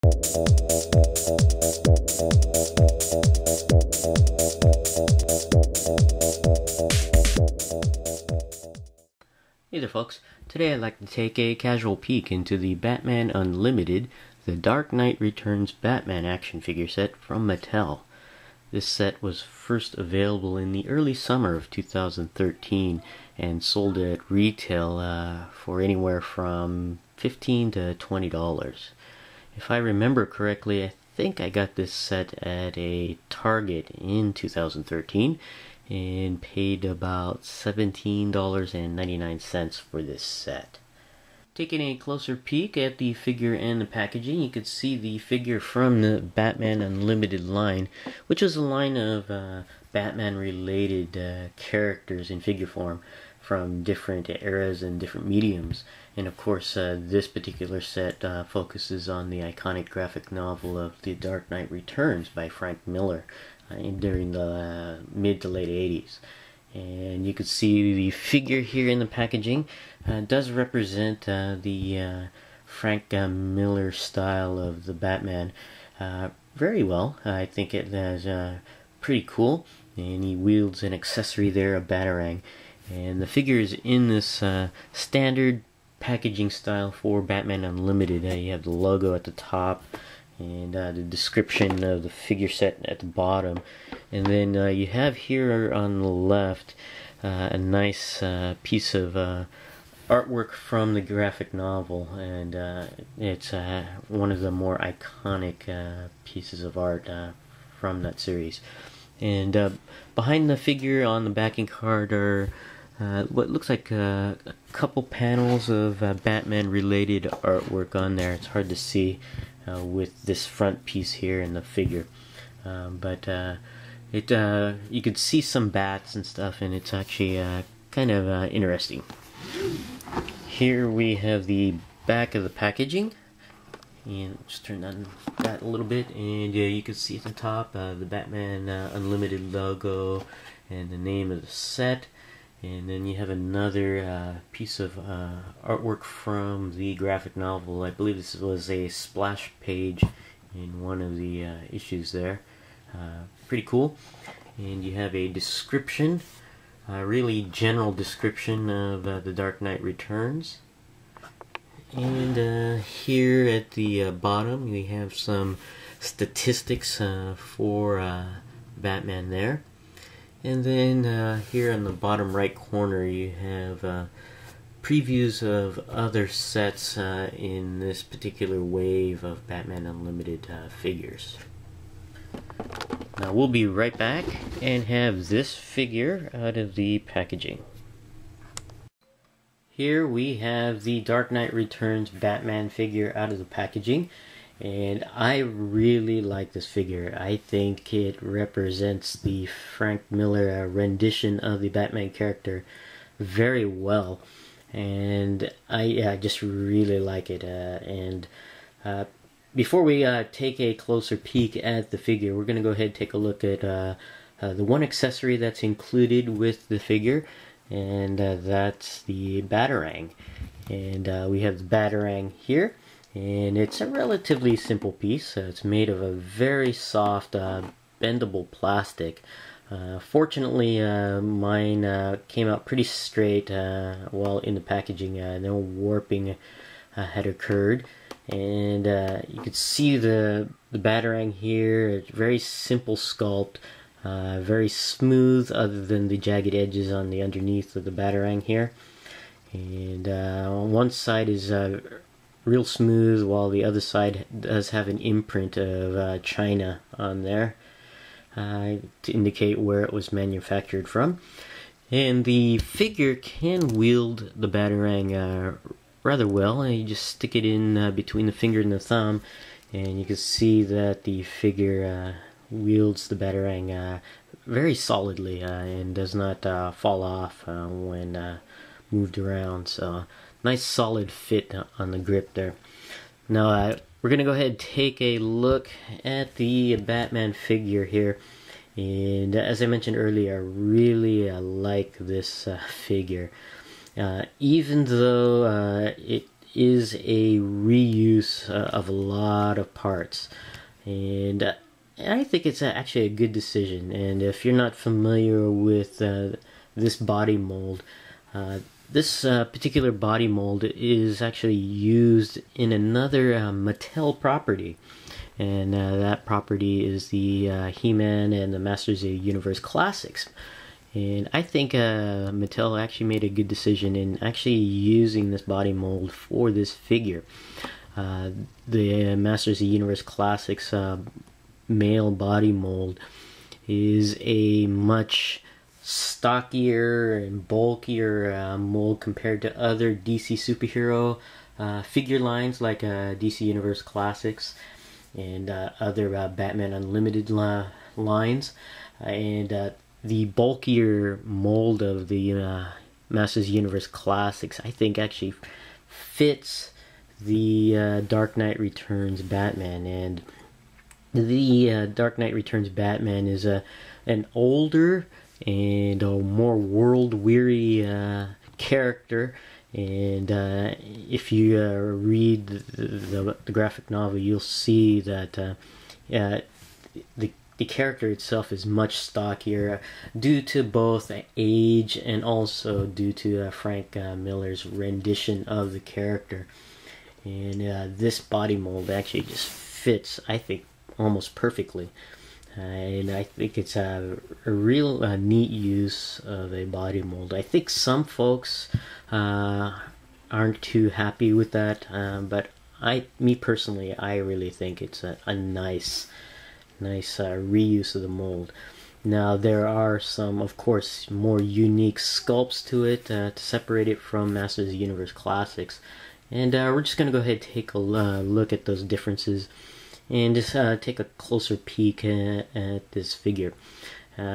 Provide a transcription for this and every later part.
Hey there folks, today I'd like to take a casual peek into the Batman Unlimited The Dark Knight Returns Batman action figure set from Mattel. This set was first available in the early summer of 2013 and sold at retail for anywhere from $15 to $20. If I remember correctly, I think I got this set at a Target in 2013 and paid about $17.99 for this set. Taking a closer peek at the figure and the packaging, you could see the figure from the Batman Unlimited line, which is a line of Batman-related characters in figure form from different eras and different mediums. And of course, this particular set focuses on the iconic graphic novel of The Dark Knight Returns by Frank Miller during the mid to late 80s. And you can see the figure here in the packaging does represent the Frank Miller style of the Batman very well. I think it is pretty cool, and he wields an accessory there, a Batarang. And the figure is in this standard packaging style for Batman Unlimited. You have the logo at the top and the description of the figure set at the bottom, and then you have here on the left a nice piece of artwork from the graphic novel, and it's one of the more iconic pieces of art from that series. And behind the figure on the backing card are what looks like a couple panels of Batman related artwork on there. It's hard to see with this front piece here in the figure, but you could see some bats and stuff, and it's actually kind of interesting. Here we have the back of the packaging, and just turn that a little bit, and you can see at the top the Batman Unlimited logo and the name of the set. And then you have another piece of artwork from the graphic novel. I believe this was a splash page in one of the issues there. Pretty cool. And you have a description, a really general description of The Dark Knight Returns. And here at the bottom we have some statistics for Batman there. And then here on the bottom right corner you have previews of other sets in this particular wave of Batman Unlimited figures. Now we'll be right back and have this figure out of the packaging. Here we have the Dark Knight Returns Batman figure out of the packaging. And I really like this figure. I think it represents the Frank Miller rendition of the Batman character very well. And I just really like it. Before we take a closer peek at the figure, we're going to go ahead and take a look at the one accessory that's included with the figure. And that's the Batarang. And we have the Batarang here. And it's a relatively simple piece. It's made of a very soft, bendable plastic. Fortunately, mine came out pretty straight while in the packaging. No warping had occurred. And you can see the Batarang here. It's very simple sculpt, very smooth other than the jagged edges on the underneath of the Batarang here. And on one side is real smooth, while the other side does have an imprint of China on there to indicate where it was manufactured from. And the figure can wield the Batarang rather well. You just stick it in between the finger and the thumb, and you can see that the figure wields the Batarang very solidly and does not fall off when moved around. So nice solid fit on the grip there. Now we're going to go ahead and take a look at the Batman figure here. And as I mentioned earlier, I really like this figure. Even though it is a reuse of a lot of parts, and I think it's actually a good decision. And if you're not familiar with this body mold, this particular body mold is actually used in another Mattel property, and that property is the He-Man and the Masters of the Universe Classics. And I think Mattel actually made a good decision in actually using this body mold for this figure. The Masters of the Universe Classics male body mold is a much stockier and bulkier mold compared to other DC superhero figure lines like DC Universe Classics and other Batman Unlimited lines. And the bulkier mold of the Masters Universe Classics, I think, actually fits the Dark Knight Returns Batman. And the Dark Knight Returns Batman is an older and a more world-weary character. And if you read the graphic novel, you'll see that the character itself is much stockier due to both age and also due to Frank Miller's rendition of the character. And this body mold actually just fits, I think, almost perfectly. And I think it's a real neat use of a body mold. I think some folks aren't too happy with that, but me personally, I really think it's a nice reuse of the mold. Now there are some, of course, more unique sculpts to it to separate it from Masters of the Universe Classics, and we're just going to go ahead and take a look at those differences and just take a closer peek at this figure.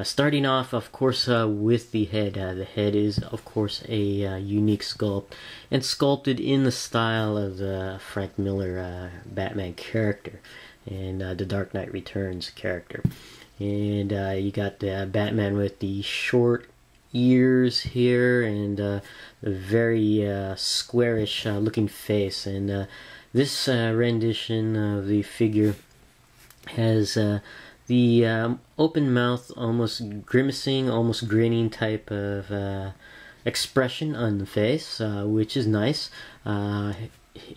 Starting off, of course, with the head. The head is, of course, a unique sculpt, and sculpted in the style of the Frank Miller Batman character and the Dark Knight Returns character. And you got the Batman with the short ears here and the very squarish looking face. And this rendition of the figure has the open mouth, almost grimacing, almost grinning type of expression on the face, which is nice.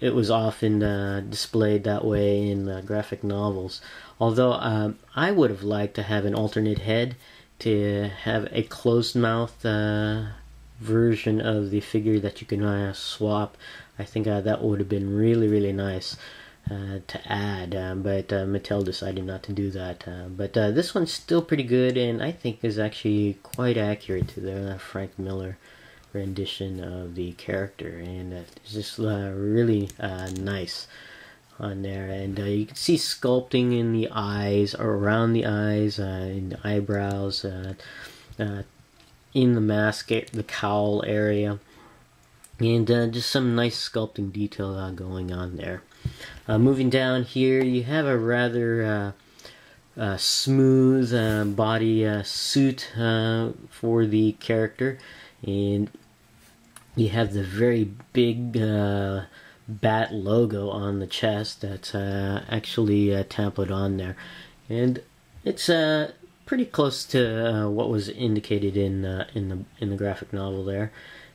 It was often displayed that way in graphic novels. Although I would have liked to have an alternate head, to have a closed mouth version of the figure that you can swap. I think that would have been really, really nice to add, but Mattel decided not to do that. But this one's still pretty good, and I think is actually quite accurate to the Frank Miller rendition of the character, and it's just really nice on there. And you can see sculpting in the eyes, or around the eyes, in the eyebrows, in the mask, the cowl area, and just some nice sculpting detail going on there. Moving down here, you have a rather smooth body suit for the character, and you have the very big bat logo on the chest that's actually templated on there, and it's pretty close to what was indicated in the graphic novel there.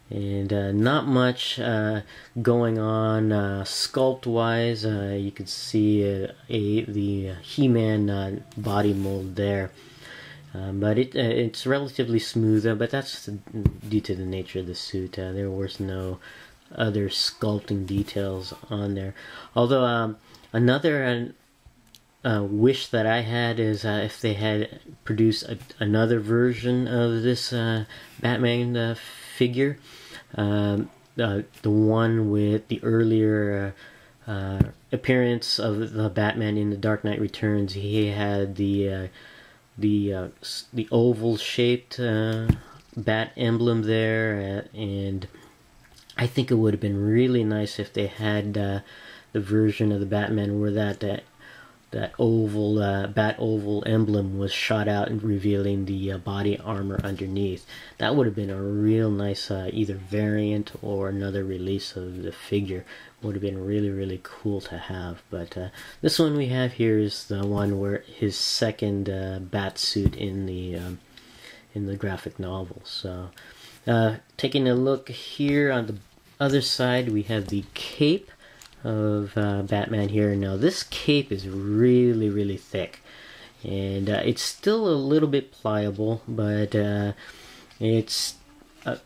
And not much going on sculpt wise. You can see the He-Man body mold there, but it's relatively smooth, but that's due to the nature of the suit. There was no other sculpting details on there. Although another wish that I had is if they had produced another version of this Batman figure, the one with the earlier appearance of the Batman in the Dark Knight Returns. He had the oval shaped bat emblem there, and I think it would have been really nice if they had the version of the Batman where that that oval bat oval emblem was shot out and revealing the body armor underneath. That would have been a real nice either variant or another release of the figure. Would have been really cool to have. But this one we have here is the one where his second bat suit in the graphic novel. So taking a look here on the other side, we have the cape of Batman here. Now this cape is really thick, and it's still a little bit pliable, but it's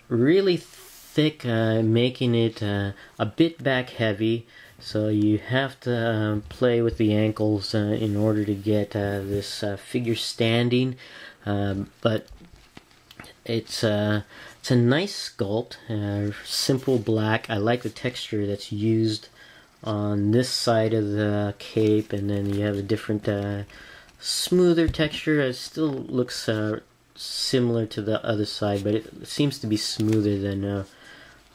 really thick, making it a bit back heavy, so you have to play with the ankles in order to get this figure standing, but it's a nice sculpt, simple black. I like the texture that's used on this side of the cape, and then you have a different smoother texture. It still looks similar to the other side, but it seems to be smoother than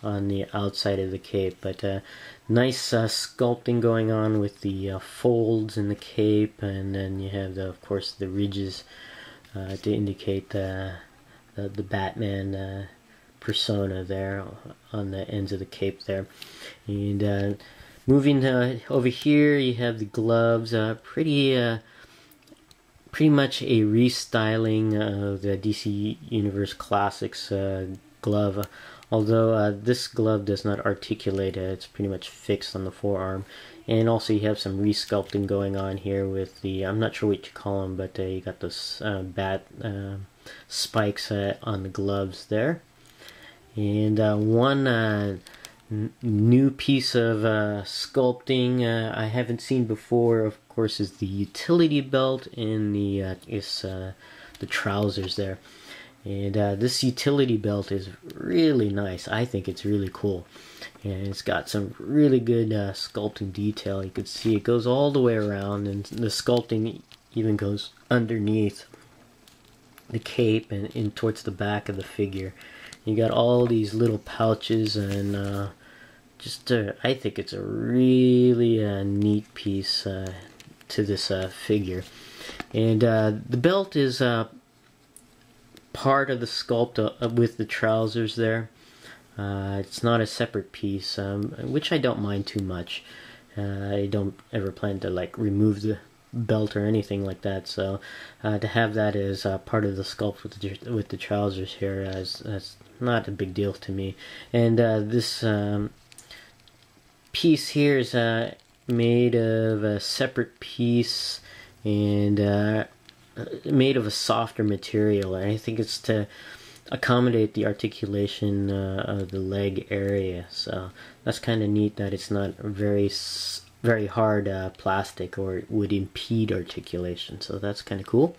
on the outside of the cape. But nice sculpting going on with the folds in the cape, and then you have of course the ridges to indicate the Batman persona there on the ends of the cape there. And moving over here, you have the gloves. Pretty much a restyling of the DC Universe Classics glove. Although this glove does not articulate, it's pretty much fixed on the forearm. And also you have some resculpting going on here with the, I'm not sure what you call them, but you got those bat spikes on the gloves there. And one new piece of sculpting I haven't seen before, of course, is the utility belt and the trousers there. And this utility belt is really nice. I think it's really cool, and it's got some really good sculpting detail. You can see it goes all the way around, and the sculpting even goes underneath the cape and in towards the back of the figure. You got all these little pouches, and I think it's a really neat piece to this figure. And the belt is part of the sculpt with the trousers there. It's not a separate piece, which I don't mind too much. I don't ever plan to like remove the belt or anything like that, so to have that as part of the sculpt with the trousers here, that's not a big deal to me. And this piece here is made of a separate piece, and made of a softer material, and I think it's to accommodate the articulation of the leg area. So that's kind of neat that it's not very hard plastic, or it would impede articulation. So that's kind of cool.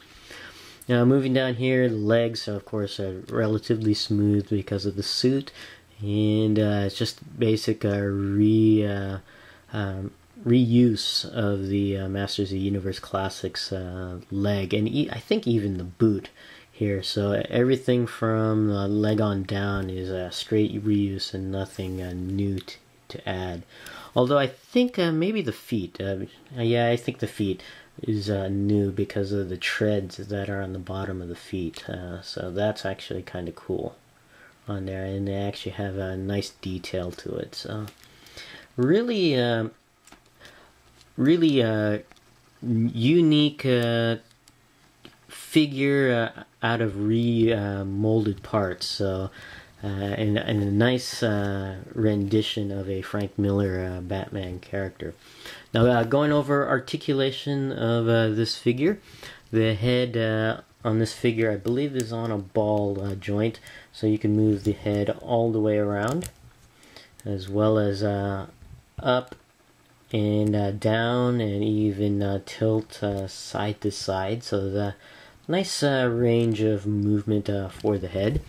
Now moving down here, the legs of course are relatively smooth because of the suit, and it's just basic reuse of the Masters of the Universe Classics leg, and I think even the boot here. So everything from the leg on down is straight reuse and nothing new to add. Although I think maybe the feet, yeah, I think the feet is new because of the treads that are on the bottom of the feet. So that's actually kind of cool on there, and they actually have a nice detail to it. So really unique figure out of molded parts. So and a nice rendition of a Frank Miller Batman character. Now going over articulation of this figure, the head on this figure I believe is on a ball joint, so you can move the head all the way around, as well as up and down, and even tilt side to side. So the nice range of movement for the head.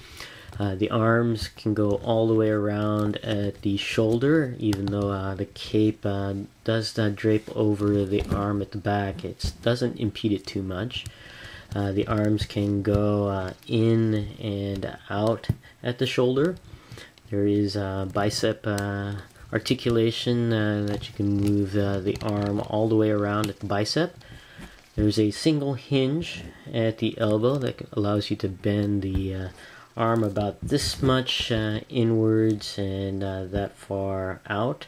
The arms can go all the way around at the shoulder, even though the cape does drape over the arm at the back. It doesn't impede it too much. The arms can go in and out at the shoulder. There is bicep articulation that you can move the arm all the way around at the bicep. There's a single hinge at the elbow that allows you to bend the arm about this much inwards and that far out.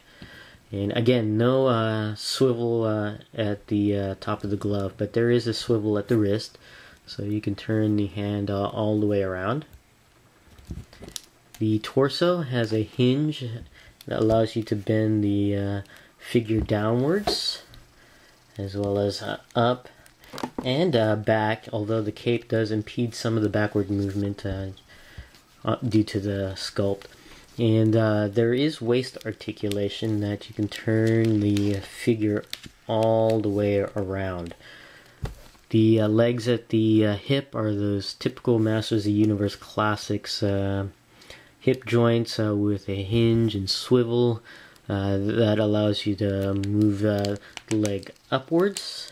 And again, no swivel at the top of the glove, but there is a swivel at the wrist, so you can turn the hand all the way around. The torso has a hinge that allows you to bend the figure downwards, as well as up and back, although the cape does impede some of the backward movement due to the sculpt. And there is waist articulation that you can turn the figure all the way around. The legs at the hip are those typical Masters of the Universe Classics hip joints with a hinge and swivel that allows you to move the leg upwards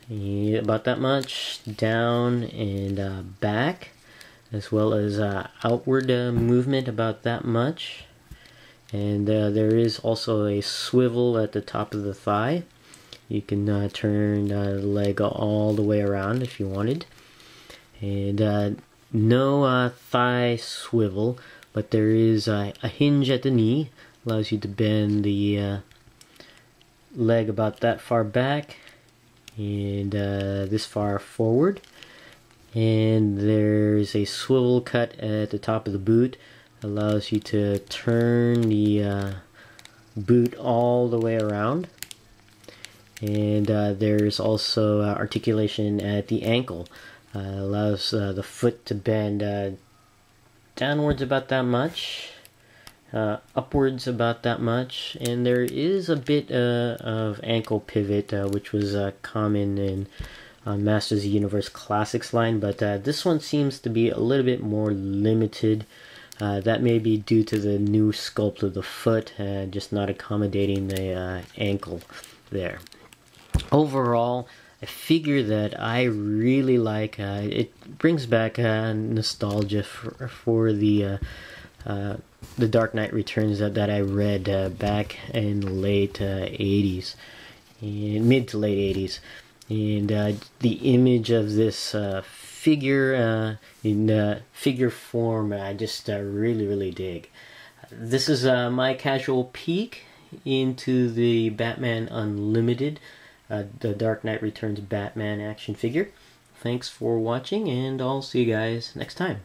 about that much, down and back, as well as outward movement about that much. And there is also a swivel at the top of the thigh. You can turn the leg all the way around if you wanted. And no thigh swivel, but there is a hinge at the knee. Allows you to bend the leg about that far back and this far forward. And there's a swivel cut at the top of the boot. Allows you to turn the boot all the way around. And there's also articulation at the ankle. Allows the foot to bend downwards about that much, upwards about that much, and there is a bit of ankle pivot, which was common in Masters of the Universe Classics line, but this one seems to be a little bit more limited. That may be due to the new sculpt of the foot, just not accommodating the ankle there. Overall, a figure that I really like. It brings back nostalgia for the Dark Knight Returns that I read back in the late 80s, mid to late 80s. And the image of this figure in figure form, I just really dig. This is my casual peek into the Batman Unlimited, the Dark Knight Returns Batman action figure. Thanks for watching, and I'll see you guys next time.